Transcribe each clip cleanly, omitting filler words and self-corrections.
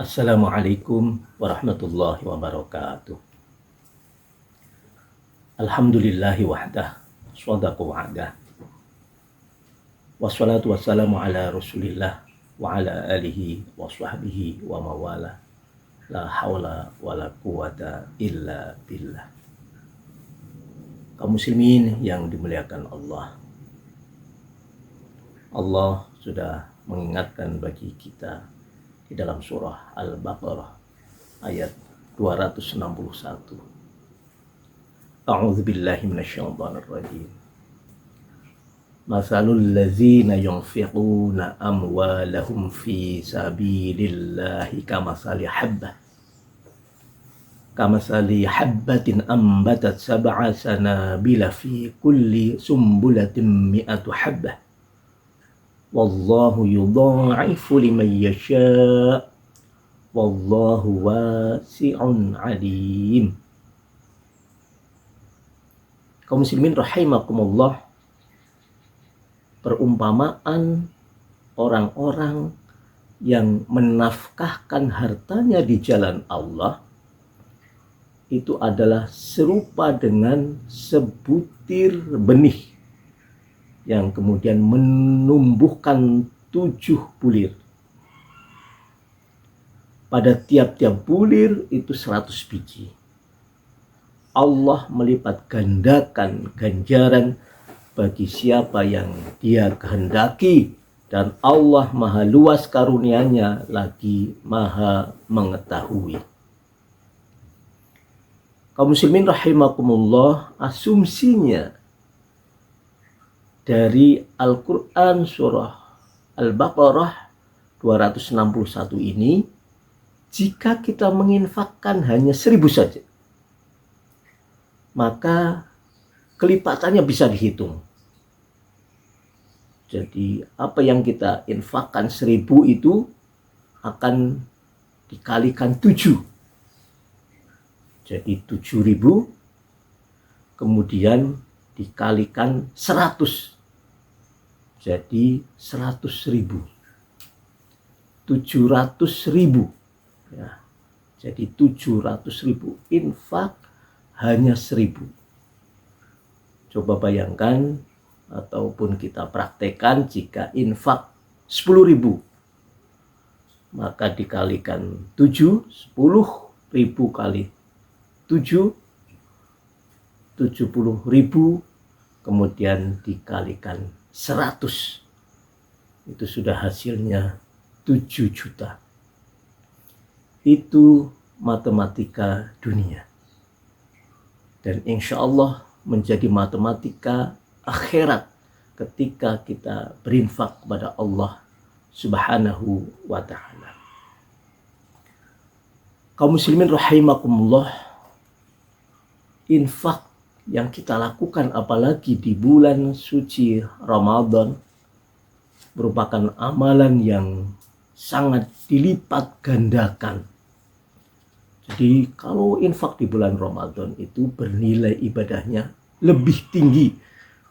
Assalamualaikum warahmatullahi wabarakatuh. Alhamdulillahi wahdah, shadaqa wa'adah. Wassalatu wassalamu ala rasulillah wa ala alihi wa sahbihi wa mawala. La hawla wa la quwata illa billah. Kaum muslimin yang dimuliakan Allah. Allah sudah mengingatkan bagi kita di dalam surah Al-Baqarah ayat 261. A'udzu billahi minasyaitonir rajim. Masalul ladzina yunfiquna amwalahum fi sabilillahi kamasali habbatin ambatat sab'a sanabila fi kulli sumbulatin mi'atu habbah. Wallahu yudha'ifu liman yasha' wallahu wasi'un alim. Kaum muslimin rahimakumullah, perumpamaan orang-orang yang menafkahkan hartanya di jalan Allah itu adalah serupa dengan sebutir benih yang kemudian menumbuhkan 7 bulir. Pada tiap-tiap bulir itu 100 biji. Allah melipat gandakan ganjaran bagi siapa yang Dia kehendaki, dan Allah maha luas karunia-Nya lagi maha mengetahui. Kaum muslimin rahimakumullah, asumsinya dari Al-Quran surah Al-Baqarah 261 ini, jika kita menginfakkan hanya 1000 saja, maka kelipatannya bisa dihitung. Jadi apa yang kita infakkan 1000 itu akan dikalikan 7. Jadi 7.000 kemudian dikalikan 100. Jadi 100.000. 700.000. Ya. Jadi 700.000 infak hanya 1000. Coba bayangkan ataupun kita praktekkan, jika infak 10.000 maka dikalikan 7, 10.000 kali 7, 70.000, kemudian dikalikan 100. Itu sudah hasilnya 7 juta. Itu matematika dunia. Dan insya Allah menjadi matematika akhirat ketika kita berinfak kepada Allah Subhanahu wa ta'ala. Kaum muslimin rahimakumullah, infak yang kita lakukan apalagi di bulan suci Ramadan merupakan amalan yang sangat dilipat gandakan. Jadi kalau infak di bulan Ramadan itu bernilai ibadahnya lebih tinggi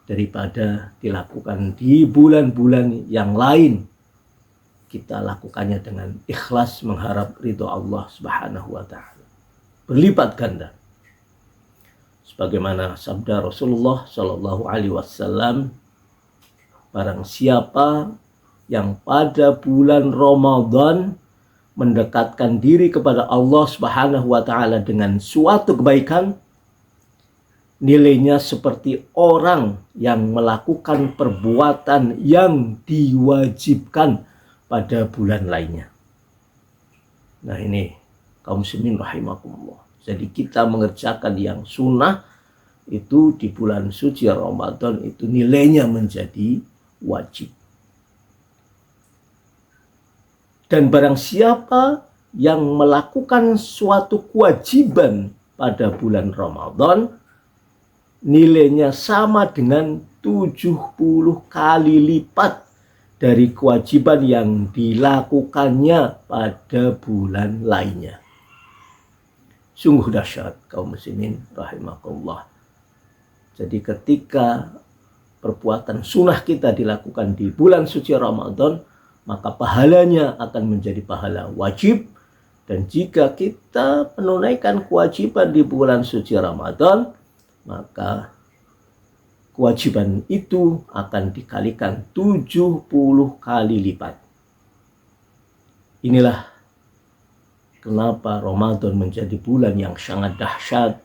daripada dilakukan di bulan-bulan yang lain. Kita lakukannya dengan ikhlas mengharap ridho Allah Subhanahu wa ta'ala. Berlipat ganda. Sebagaimana sabda Rasulullah Shallallahu Alaihi Wasallam, barang siapa yang pada bulan Ramadan mendekatkan diri kepada Allah Subhanahu wa ta'ala dengan suatu kebaikan, nilainya seperti orang yang melakukan perbuatan yang diwajibkan pada bulan lainnya. Nah ini kaum muslimin rahimakumullah. Jadi kita mengerjakan yang sunnah itu di bulan suci Ramadan itu nilainya menjadi wajib. Dan barang siapa yang melakukan suatu kewajiban pada bulan Ramadan, nilainya sama dengan 70 kali lipat dari kewajiban yang dilakukannya pada bulan lainnya. Sungguh dahsyat kaum muslimin rahimakumullah. Jadi ketika perbuatan sunnah kita dilakukan di bulan suci Ramadan, maka pahalanya akan menjadi pahala wajib, Dan jika kita menunaikan kewajiban di bulan suci Ramadan, maka kewajiban itu akan dikalikan 70 kali lipat. Inilah kenapa Ramadan menjadi bulan yang sangat dahsyat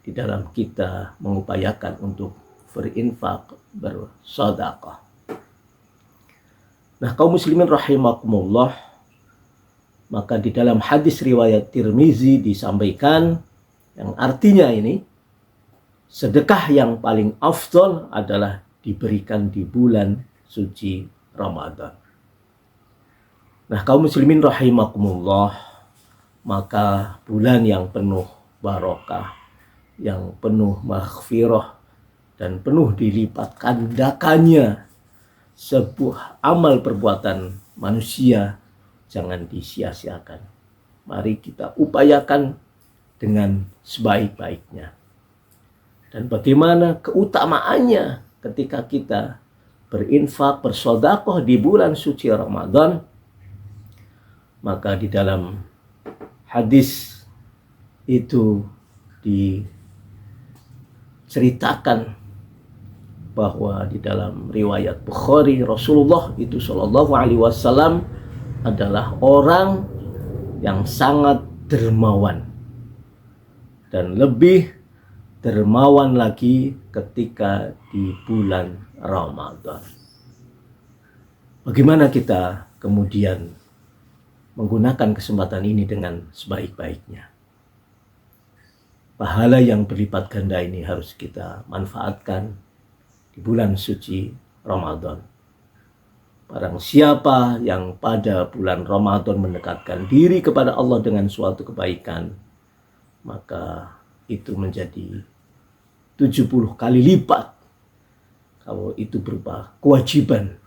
di dalam kita mengupayakan untuk berinfak, bersedekah. Nah, kaum muslimin rahimakumullah, maka di dalam hadis riwayat Tirmizi disampaikan yang artinya ini, sedekah yang paling afdol adalah diberikan di bulan suci Ramadan. Nah, kaum muslimin rahimakumullah, maka bulan yang penuh barokah, yang penuh maghfirah, dan penuh dilipat gandakannya sebuah amal perbuatan manusia jangan disia-siakan. Mari kita upayakan dengan sebaik-baiknya. Dan bagaimana keutamaannya ketika kita berinfak, bersedekah di bulan suci Ramadan? Maka di dalam hadis itu diceritakan bahwa di dalam riwayat Bukhari, Rasulullah itu Shallallahu Alaihi Wasallam adalah orang yang sangat dermawan, dan lebih dermawan lagi ketika di bulan Ramadan. Bagaimana kita kemudian menggunakan kesempatan ini dengan sebaik-baiknya? Pahala yang berlipat ganda ini harus kita manfaatkan di bulan suci Ramadan. Barang siapa yang pada bulan Ramadan mendekatkan diri kepada Allah dengan suatu kebaikan, maka itu menjadi 70 kali lipat. Kalau itu berupa kewajiban,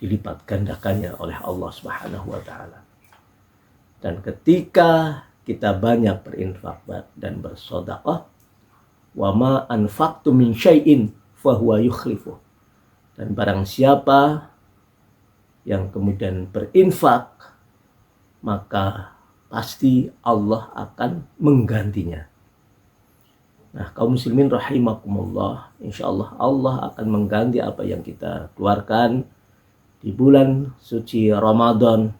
dilipat gandakannya oleh Allah Subhanahu wa taala. Dan ketika kita banyak berinfak dan bersedekah, wa ma anfaqtum min syai'in fahuwa yukhlifuh. Dan barang siapa yang kemudian berinfak, maka pasti Allah akan menggantinya. Nah, kaum muslimin rahimakumullah, insyaallah Allah akan mengganti apa yang kita keluarkan di bulan suci Ramadan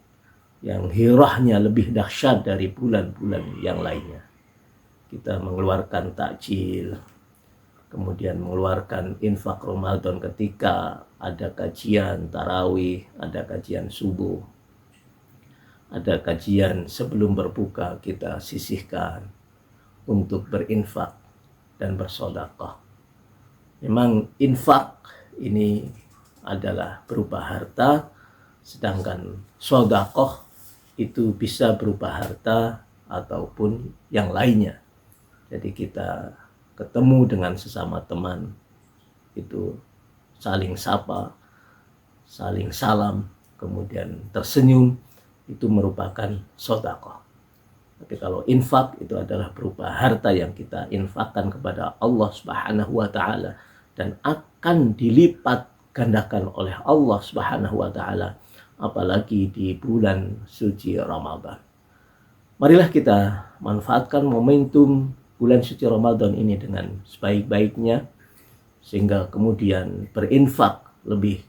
yang hirahnya lebih dahsyat dari bulan-bulan yang lainnya. Kita mengeluarkan takjil, kemudian mengeluarkan infak Ramadan ketika ada kajian tarawih, ada kajian subuh, ada kajian sebelum berbuka, kita sisihkan untuk berinfak dan bersedekah. Memang infak ini adalah berupa harta, sedangkan sedekah itu bisa berupa harta ataupun yang lainnya. Jadi kita ketemu dengan sesama teman, itu saling sapa, saling salam, kemudian tersenyum, itu merupakan sedekah. Tapi kalau infak itu adalah berupa harta yang kita infakkan kepada Allah Subhanahu wa taala dan akan dilipat gandakan oleh Allah Subhanahu wa taala, apalagi di bulan suci Ramadan. Marilah kita manfaatkan momentum bulan suci Ramadan ini dengan sebaik-baiknya, sehingga kemudian berinfak lebih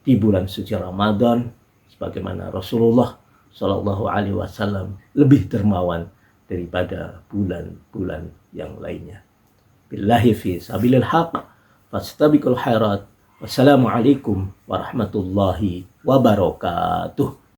di bulan suci Ramadan, sebagaimana Rasulullah Shallallahu Alaihi Wasallam lebih dermawan daripada bulan-bulan yang lainnya. Billahi fi sabilil haq, fastabiqul khairat. Wassalamualaikum warahmatullahi wabarakatuh.